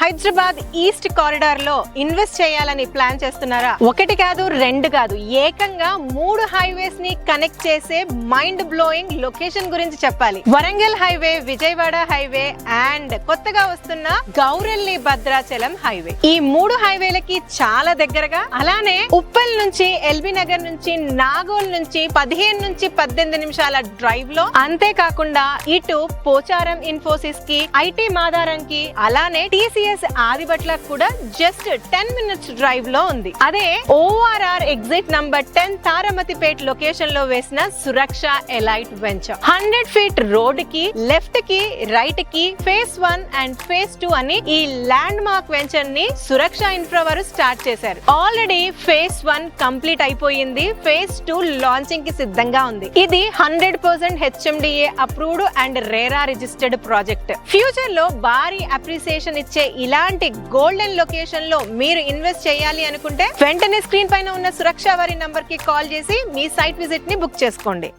Hyderabad east corridor లో invest చేయాలని plan చేస్తున్నారా? ఒకటి కాదు, రెండు కాదు, ఏకంగా 3 హైవేస్ ని కనెక్ట్ చేసే మైండ్ బ్లోయింగ్ లొకేషన్ గురించి చెప్పాలి. Warangal highway, Vijayawada highway and కొత్తగా వస్తున్న గౌరెల్లి భద్రాచలం హైవే. ఈ 3 హైవేలకి చాలా దగ్గరగా, అలానే ఉప్పల్ నుంచి, ఎల్బీ నగర్ నుంచి, నాగోల్ నుంచి 15 నుంచి 18 నిమిషాల డ్రైవ్ లో, అంతేకాకుండా ఇటు పోచారం ఇన్ఫోసిస్ కి, ఐటీ మాదారంకి, అలానే టీసీఎస్ ఆదిబట్లకు కూడా జస్ట్ 10 మినిట్స్ డ్రైవ్ లో ఉంది. అదే ఓఆర్ఆర్ ఎగ్జిట్ నంబర్ 10 తారమతిపేట్ లొకేషన్ లో వేసిన సురక్ష ఎలైట్ వెంచర్. 100 ఫీట్ రోడ్ కి లెఫ్ట్ కి, రైట్ కి ఫేజ్ 1 అండ్ ఫేజ్ 2 అని ఈ ల్యాండ్ మార్క్ వెంచర్ ని సురక్ష ఇన్ఫ్రా వారు స్టార్ట్ చేశారు. ఆల్రెడీ ఫేజ్ 1 కంప్లీట్ అయిపోయింది, ఫేజ్ 2 లాంచింగ్ కి సిద్ధంగా ఉంది. ఇది 100% HMDA approved and RERA registered project. Future లో భారీ అప్రిసియేషన్ ఇచ్చే ఇలాంటి గోల్డెన్ లొకేషన్ లో మీరు ఇన్వెస్ట్ చేయాలి అనుకుంటే వెంటనే స్క్రీన్ పైన ఉన్న సురక్ష వారి నంబర్ కి కాల్ చేసి మీ సైట్ విజిట్ ని బుక్ చేసుకోండి.